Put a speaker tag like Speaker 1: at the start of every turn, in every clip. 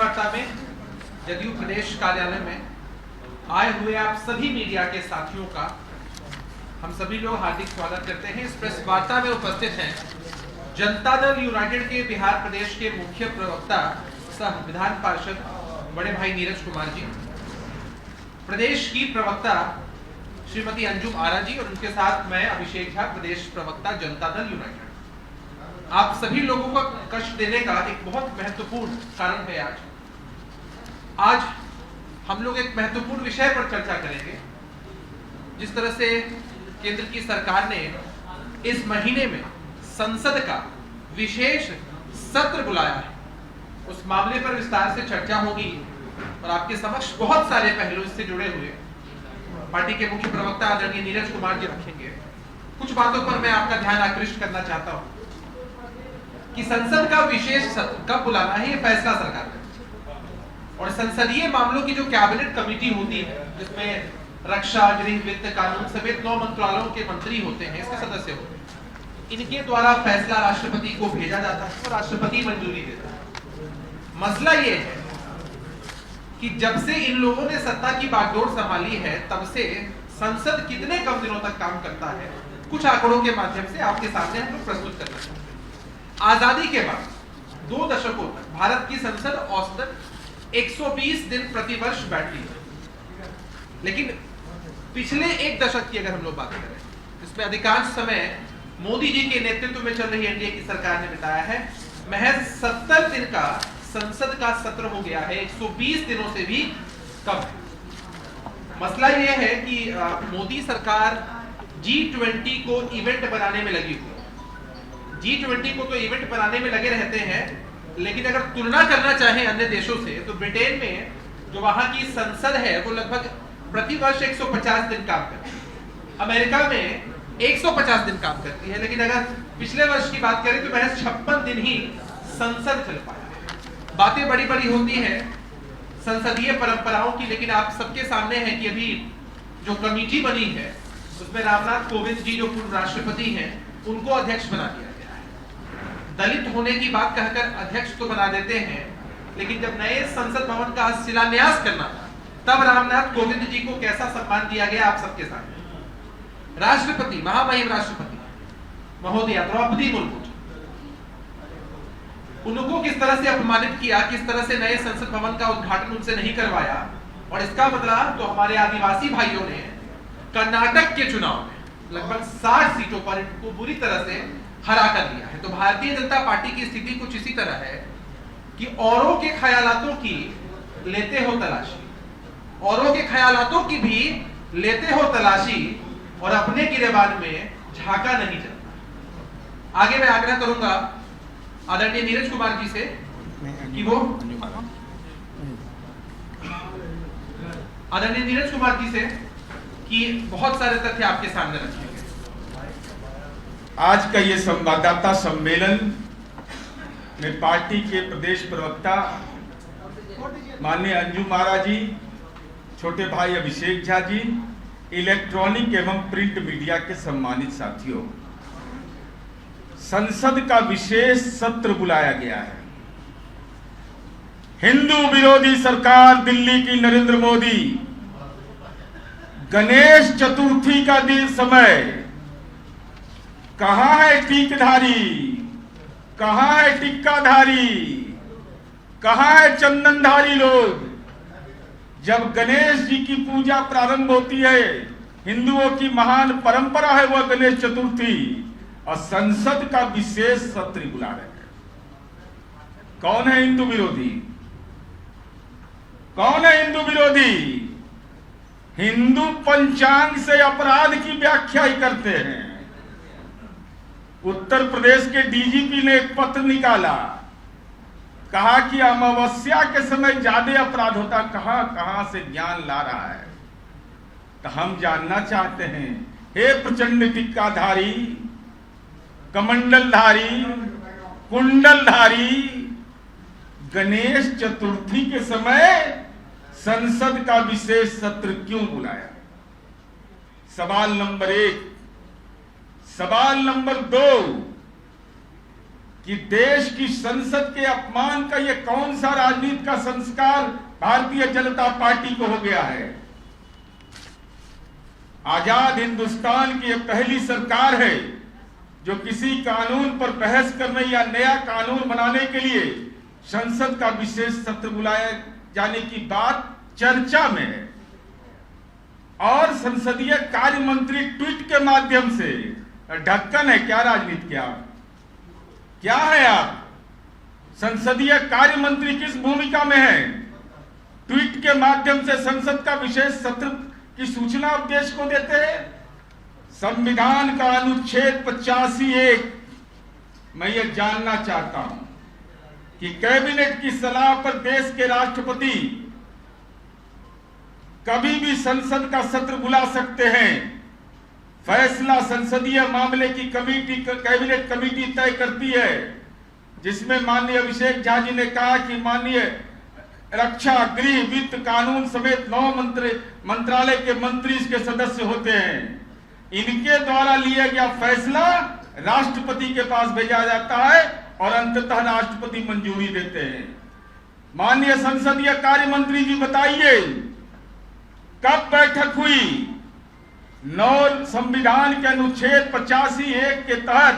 Speaker 1: वार्ता में जदयू प्रदेश कार्यालय में आए हुए आप सभी मीडिया के साथियों का हम सभी लोग हार्दिक स्वागत करते हैं। इस प्रेस वार्ता में उपस्थित हैं जनता दल यूनाइटेड के बिहार प्रदेश के मुख्य प्रवक्ता सह विधान पार्षद बड़े भाई नीरज कुमार जी, प्रदेश की प्रवक्ता श्रीमती अंजुम आरा जी और उनके साथ मैं अभिषेक झा, प्रदेश प्रवक्ता जनता दल यूनाइटेड। आप सभी लोगों को कष्ट देने का एक बहुत महत्वपूर्ण कारण है। आज हम लोग एक महत्वपूर्ण विषय पर चर्चा करेंगे। जिस तरह से केंद्र की सरकार ने इस महीने में संसद का विशेष सत्र बुलाया है, उस मामले पर विस्तार से चर्चा होगी और आपके समक्ष बहुत सारे पहलू इससे जुड़े हुए पार्टी के मुख्य प्रवक्ता आदरणीय नीरज कुमार जी रखेंगे। कुछ बातों पर मैं आपका ध्यान आकृष्ट करना चाहता हूं कि संसद का विशेष सत्र कब बुलाना है, ये फैसला सरकार का। और संसदीय मामलों की जो कैबिनेट कमेटी होती है, जिसमें रक्षा, गृह, वित्त, कानून समेत 9 मंत्रालयों के मंत्री होते हैं, इसके सदस्य होते हैं, इनके द्वारा फैसला राष्ट्रपति को भेजा जाता है और राष्ट्रपति मंजूरी देता है। मसला ये है कि जब से इन लोगों ने सत्ता की बागडोर संभाली है, तब से संसद कितने कम दिनों तक काम करता है, कुछ आंकड़ों के माध्यम से आपके सामने हम लोग प्रस्तुत करना चाहते हैं। आजादी के बाद 2 दशकों तक भारत की संसद औसतन 120 दिन प्रतिवर्ष बैठती है, लेकिन पिछले 1 दशक की अगर हम लोग बात करें, इसमें अधिकांश समय मोदी जी के नेतृत्व में चल रही एनडीए की सरकार ने बिताया है। महज 70 दिन का संसद का सत्र हो गया है, 120 दिनों से भी कम है। मसला यह है कि मोदी सरकार G20 को इवेंट बनाने में लगी हुई है। G20 को तो इवेंट बनाने में लगे रहते हैं, लेकिन अगर तुलना करना चाहें अन्य देशों से, तो ब्रिटेन में जो वहां की संसद है वो लगभग प्रतिवर्ष 150 दिन काम करती है, अमेरिका में 150 दिन काम करती है, लेकिन अगर पिछले वर्ष की बात करें तो महज 56 दिन ही संसद चल पाया। बातें बड़ी बड़ी होती हैं संसदीय परंपराओं की, लेकिन आप सबके सामने है कि अभी जो कमेटी बनी है उसमें रामनाथ कोविंद जी जो पूर्व राष्ट्रपति हैं, उनको अध्यक्ष बना दिया गया है। दलित होने की बात कहकर अध्यक्ष तो बना देते हैं, लेकिन जब नए संसद भवन का शिलान्यास करना था, तब रामनाथ कोविंद जी को कैसा सम्मान दिया गया आप सबके सामने। राष्ट्रपति, महामहिम राष्ट्रपति महोदया द्रौपदी मुर्मू, उनको किस तरह से अपमानित किया, किस तरह से नए संसद भवन का उद्घाटन उनसे नहीं करवाया। और इसका मतलब तो हमारे आदिवासी भाइयों ने कर्नाटक के चुनाव में लगभग 60 सीटों पर इनको बुरी तरह से हरा कर दिया है। तो भारतीय जनता पार्टी की स्थिति कुछ इसी तरह है कि औरों के ख्यालातों की लेते हो तलाशी, औरों के ख्यालातों की भी लेते हो तलाशी और अपने गिरेबान में झांका नहीं चलता। आगे मैं आग्रह करूंगा आदरणीय नीरज कुमार जी से कि वो आदरणीय नीरज कुमार जी से कि बहुत सारे तथ्य आपके सामने रखेंगे।
Speaker 2: आज का ये संवाददाता सम्मेलन में पार्टी के प्रदेश प्रवक्ता माननीय अंजुम आरा जी, छोटे भाई अभिषेक झा जी, इलेक्ट्रॉनिक एवं प्रिंट मीडिया के सम्मानित साथियों, संसद का विशेष सत्र बुलाया गया है। हिंदू विरोधी सरकार दिल्ली की नरेंद्र मोदी गणेश चतुर्थी का दिन समय कहां है टीकधारी, कहां है टिक्काधारी, कहां है चंदनधारी लोग। जब गणेश जी की पूजा प्रारंभ होती है, हिंदुओं की महान परंपरा है वह गणेश चतुर्थी, और संसद का विशेष सत्र बुला रहे हैं। कौन है हिंदू विरोधी? कौन है हिंदू विरोधी? हिंदू पंचांग से अपराध की व्याख्या ही करते हैं। उत्तर प्रदेश के डीजीपी ने एक पत्र निकाला, कहा कि अमावस्या के समय ज्यादा अपराध होता, कहां से ज्ञान ला रहा है। तो हम जानना चाहते हैं, हे प्रचंड टिक्काधारी, कमंडलधारी, कुंडलधारी, गणेश चतुर्थी के समय संसद का विशेष सत्र क्यों बुलाया? सवाल नंबर 1। सवाल नंबर 2, कि देश की संसद के अपमान का यह कौन सा राजनीति का संस्कार भारतीय जनता पार्टी को हो गया है। आजाद हिंदुस्तान की यह पहली सरकार है जो किसी कानून पर बहस करने या नया कानून बनाने के लिए संसद का विशेष सत्र बुलाया जाने की बात चर्चा में है। और संसदीय कार्य मंत्री ट्वीट के माध्यम से ढक्कन है क्या राजनीति के? आप क्या है? आप संसदीय कार्य मंत्री किस भूमिका में है? ट्वीट के माध्यम से संसद का विशेष सत्र की सूचना आप देश को देते हैं। संविधान का अनुच्छेद 85(1) मैं ये जानना चाहता हूं कि कैबिनेट की सलाह पर देश के राष्ट्रपति कभी भी संसद का सत्र बुला सकते हैं। फैसला संसदीय मामले की कमेटी, कैबिनेट कमेटी तय करती है, जिसमें माननीय अभिषेक झा जी ने कहा कि माननीय रक्षा, गृह, वित्त, कानून समेत 9 मंत्रालय के मंत्री इसके सदस्य होते हैं। इनके द्वारा लिया गया फैसला राष्ट्रपति के पास भेजा जाता है और अंततः राष्ट्रपति मंजूरी देते हैं। माननीय संसदीय कार्य मंत्री जी बताइए, कब बैठक हुई? 9 संविधान के अनुच्छेद 85(1) के तहत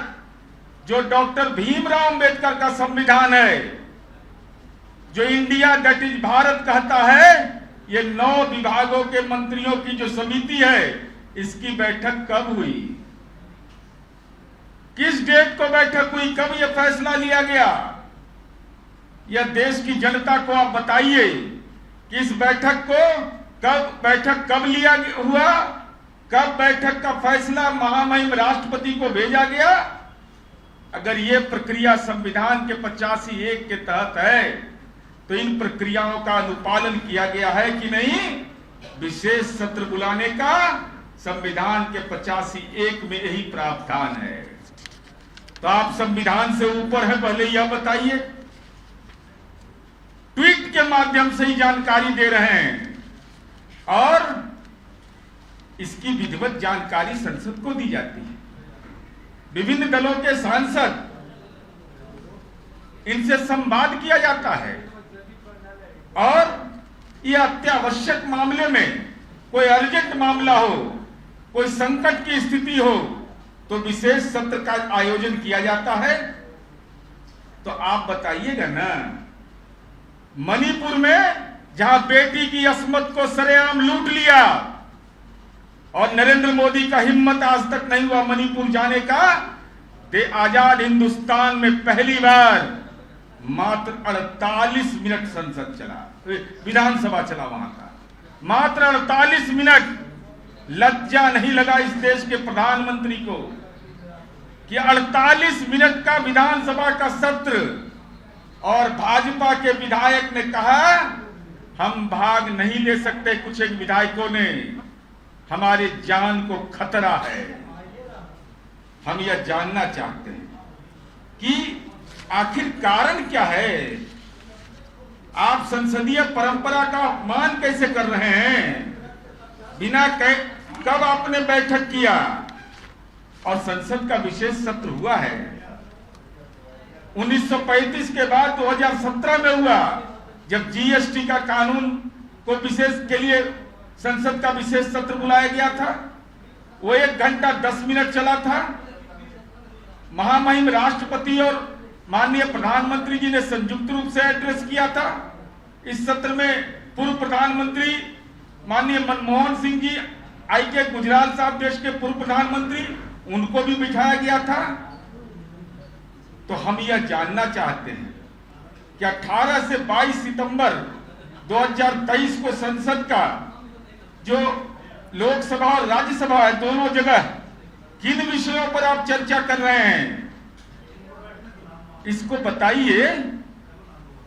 Speaker 2: जो डॉक्टर भीमराव अंबेडकर का संविधान है, जो इंडिया दैट इज भारत कहता है, ये 9 विभागों के मंत्रियों की जो समिति है, इसकी बैठक कब हुई? किस डेट को बैठक हुई? कब यह फैसला लिया गया? यह देश की जनता को आप बताइए कि इस बैठक कब लिया हुआ? कब बैठक का फैसला महामहिम राष्ट्रपति को भेजा गया? अगर यह प्रक्रिया संविधान के 85(1) के तहत है तो इन प्रक्रियाओं का अनुपालन किया गया है कि नहीं? विशेष सत्र बुलाने का संविधान के 85(1) में यही प्रावधान है। तो आप संविधान से ऊपर है, पहले यह बताइए। ट्वीट के माध्यम से ही जानकारी दे रहे हैं और इसकी विधिवत जानकारी संसद को दी जाती है। विभिन्न दलों के सांसद, इनसे संवाद किया जाता है और यह अत्यावश्यक मामले में, कोई अर्जेंट मामला हो, कोई संकट की स्थिति हो, तो विशेष सत्र का आयोजन किया जाता है। तो आप बताइएगा ना, मणिपुर में जहां बेटी की अस्मत को सरेआम लूट लिया और नरेंद्र मोदी का हिम्मत आज तक नहीं हुआ मणिपुर जाने का, आजाद हिंदुस्तान में पहली बार मात्र 48 मिनट संसद चला, विधानसभा चला वहां का, मात्र 48 मिनट। लज्जा नहीं लगा इस देश के प्रधानमंत्री को कि 48 मिनट का विधानसभा का सत्र, और भाजपा के विधायक ने कहा हम भाग नहीं ले सकते। कुछ एक विधायकों ने, हमारे जान को खतरा है। हम यह जानना चाहते हैं कि आखिर कारण क्या है? आप संसदीय परंपरा का अपमान कैसे कर रहे हैं? बिना कब आपने बैठक किया? और संसद का विशेष सत्र हुआ है 1935 के बाद 2017 में हुआ, जब जीएसटी का कानून को विशेष के लिए संसद का विशेष सत्र बुलाया गया था। वो 1 घंटा 10 मिनट चला था। महामहिम राष्ट्रपति और माननीय प्रधानमंत्री जी ने संयुक्त रूप से एड्रेस किया था। इस सत्र में पूर्व प्रधानमंत्री माननीय मनमोहन सिंह जी, आईके गुजराल साहब देश के पूर्व प्रधानमंत्री, उनको भी बिठाया गया था। तो हम यह जानना चाहते हैं कि 18 से 22 सितंबर 2023 को संसद का जो लोकसभा और राज्यसभा है, दोनों जगह किन विषयों पर आप चर्चा कर रहे हैं, इसको बताइए।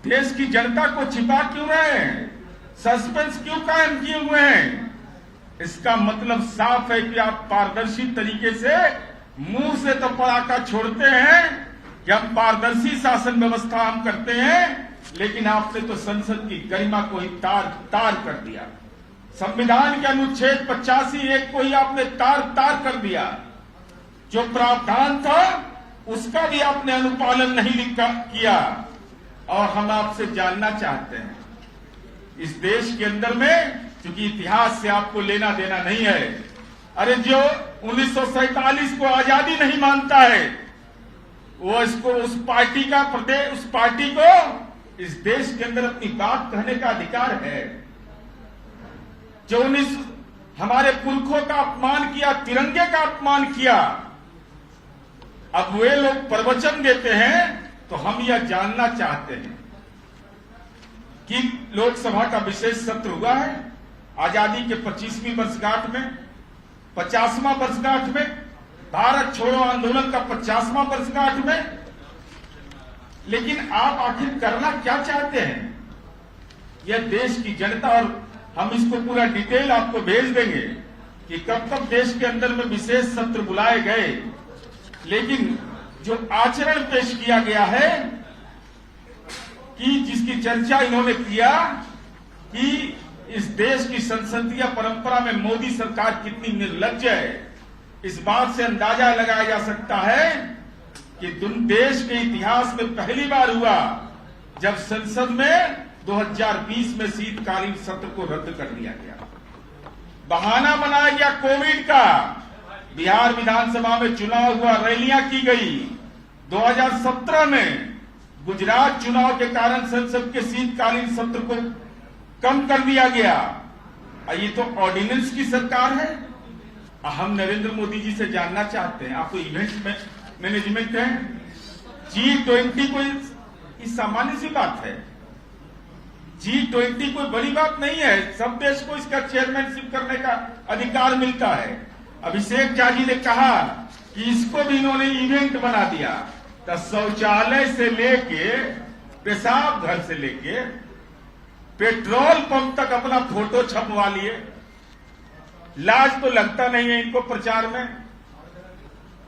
Speaker 2: देश की जनता को छिपा क्यों रहे हैं? सस्पेंस क्यों कायम किए हुए हैं? इसका मतलब साफ है कि आप पारदर्शी तरीके से मुंह से तो पड़ाका छोड़ते हैं कि हम पारदर्शी शासन व्यवस्था हम करते हैं, लेकिन आपने तो संसद की गरिमा को ही तार कर दिया। संविधान के अनुच्छेद 85(1) को ही आपने तार कर दिया। जो प्रावधान था उसका भी आपने अनुपालन नहीं किया। और हम आपसे जानना चाहते हैं, इस देश के अंदर में, क्योंकि इतिहास से आपको लेना देना नहीं है, अरे जो 1947 को आजादी नहीं मानता है वो इसको उस पार्टी को इस देश के अंदर अपनी बात कहने का अधिकार है। जो हमारे पुरखों का अपमान किया, तिरंगे का अपमान किया, अब वे लोग प्रवचन देते हैं। तो हम यह जानना चाहते हैं कि लोकसभा का विशेष सत्र हुआ है आजादी के 25वीं वर्षगांठ में, 50वां वर्षगांठ में, भारत छोड़ो आंदोलन का 50वां वर्षगांठ में, लेकिन आप आखिर करना क्या चाहते हैं? यह देश की जनता, और हम इसको पूरा डिटेल आपको भेज देंगे कि कब कब देश के अंदर में विशेष सत्र बुलाए गए, लेकिन जो आचरण पेश किया गया है कि जिसकी चर्चा इन्होंने किया कि इस देश की संसदीय परंपरा में मोदी सरकार कितनी निर्लज्ज है, इस बात से अंदाजा लगाया जा सकता है कि देश के इतिहास में पहली बार हुआ जब संसद में 2020 में शीतकालीन सत्र को रद्द कर दिया गया। बहाना बनाया गया कोविड का। बिहार विधानसभा में चुनाव हुआ, रैलियां की गई। 2017 में गुजरात चुनाव के कारण संसद के शीतकालीन सत्र को कम कर दिया गया। ये तो ऑर्डिनेंस की सरकार है। हम नरेंद्र मोदी जी से जानना चाहते हैं, आप तो इवेंट मैनेजमेंट है, G20 कोई सामान्य सी बात है। G20 कोई बड़ी बात नहीं है, सब देश को इसका चेयरमैनशिप करने का अधिकार मिलता है। अभिषेक झा जी ने कहा कि इसको भी इन्होंने इवेंट बना दिया। तो शौचालय से लेके पेशाब घर से लेके पेट्रोल पंप तक अपना फोटो छपवा लिए। लाज तो लगता नहीं है इनको प्रचार में।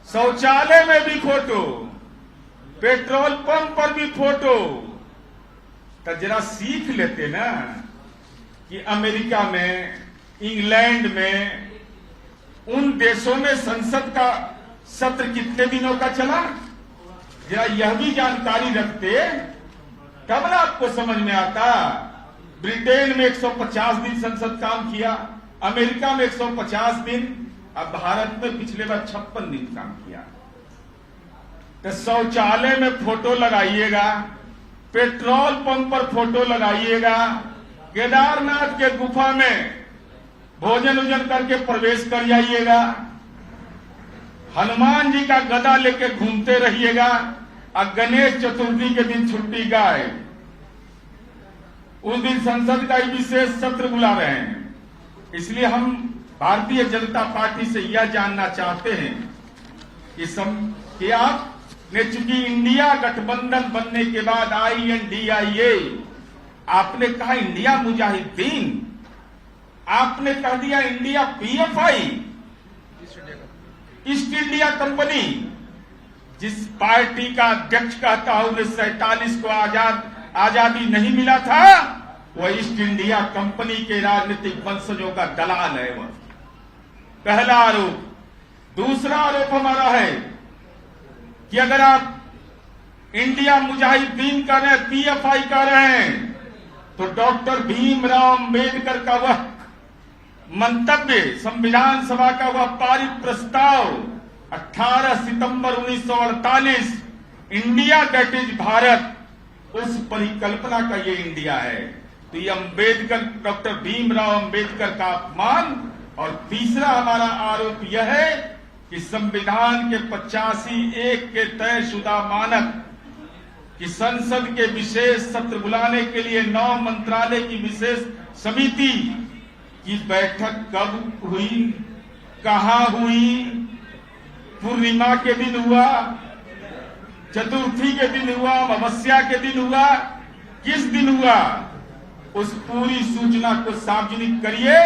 Speaker 2: शौचालय में भी फोटो, पेट्रोल पंप पर भी फोटो। तो जरा सीख लेते ना कि अमेरिका में, इंग्लैंड में, उन देशों में संसद का सत्र कितने दिनों का चला, जरा यह भी जानकारी रखते तब ना आपको समझ में आता। ब्रिटेन में 150 दिन संसद काम किया, अमेरिका में 150 दिन, अब भारत में पिछले बार 56 दिन काम किया। तो शौचालय में फोटो लगाइएगा, पेट्रोल पंप पर फोटो लगाइएगा, केदारनाथ के गुफा में भोजन उजन करके प्रवेश कर जाइएगा, हनुमान जी का गदा लेके घूमते रहिएगा, और गणेश चतुर्थी के दिन छुट्टी गाए। उस दिन संसद का विशेष सत्र बुला रहे हैं। इसलिए हम भारतीय जनता पार्टी से यह जानना चाहते हैं कि आपने चूंकि इंडिया गठबंधन बनने के बाद INDIA, आपने कहा इंडिया मुजाहिदीन, आपने कह दिया India PFI, east India company. जिस पार्टी का अध्यक्ष कहता है 1947 को आजादी नहीं मिला था, वह ईस्ट इंडिया कंपनी के राजनीतिक वंशजों का दलाल है। वह पहला आरोप। दूसरा आरोप हमारा है कि अगर आप इंडिया मुजाहिदीन कर रहे हैं, PFI कर रहे हैं, तो डॉक्टर भीमराव अंबेडकर का वह मंतव्य, संविधान सभा का वह पारित प्रस्ताव 18 सितंबर 1948, इंडिया दैट इज भारत, उस परिकल्पना का ये इंडिया है। तो ये अंबेडकर, डॉक्टर भीमराव अंबेडकर का अपमान। और तीसरा हमारा आरोप यह है कि संविधान के 85(1) के तयशुदा मानक कि संसद के विशेष सत्र बुलाने के लिए 9 मंत्रालय की विशेष समिति की बैठक कब हुई, कहां हुई, पूर्णिमा के दिन हुआ, चतुर्थी के दिन हुआ, अमावस्या के दिन हुआ, किस दिन हुआ, उस पूरी सूचना को सार्वजनिक करिए।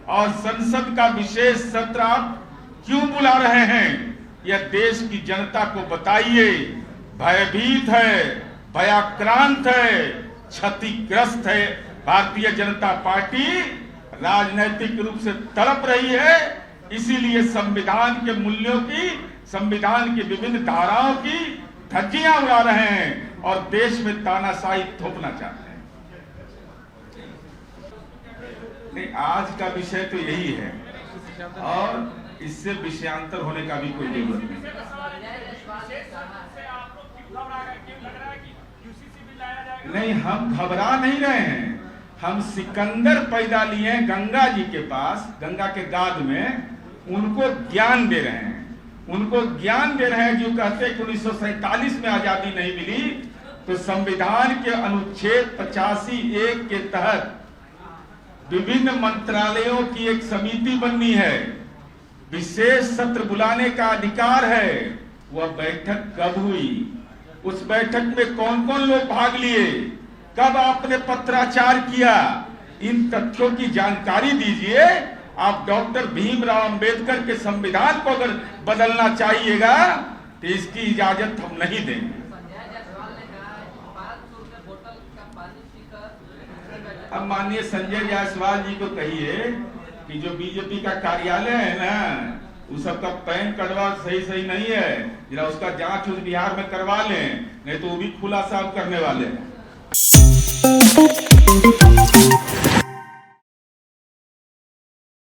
Speaker 2: और संसद का विशेष सत्र आप क्यों बुला रहे हैं, यह देश की जनता को बताइए। भयभीत है, भयाक्रांत है, क्षतिग्रस्त है। भारतीय जनता पार्टी राजनैतिक रूप से तड़प रही है, इसीलिए संविधान के मूल्यों की संविधान की विभिन्न धाराओं की धज्जियां उड़ा रहे हैं और देश में तानाशाही थोपना चाहते हैं। नहीं, आज का विषय तो यही है और इससे विषयांतर होने का भी कोई जरूरत नहीं। नहीं, हम घबरा नहीं रहे हैं। हम सिकंदर पैदा लिए हैं गंगा जी के पास, गंगा के गाद में, उनको ज्ञान दे रहे हैं। उनको ज्ञान दे रहे हैं जो कहते हैं कि 1947 में आजादी नहीं मिली तो संविधान के अनुच्छेद 85(1) के तहत विभिन्न मंत्रालयों की एक समिति बननी है, विशेष सत्र बुलाने का अधिकार है। वह बैठक कब हुई, उस बैठक में कौन कौन लोग भाग लिए, कब आपने पत्राचार किया, इन तथ्यों की जानकारी दीजिए। आप डॉक्टर भीमराव अंबेडकर के संविधान को अगर बदलना चाहिएगा तो इसकी इजाजत हम नहीं देंगे। अब माननीय संजय जायसवाल जी को कहिए कि जो बीजेपी का कार्यालय है ना, उस सबका पैन कटवा सही नहीं है, जरा उसका जांच उस बिहार में करवा लें, नहीं तो वो भी खुलासा करने वाले हैं।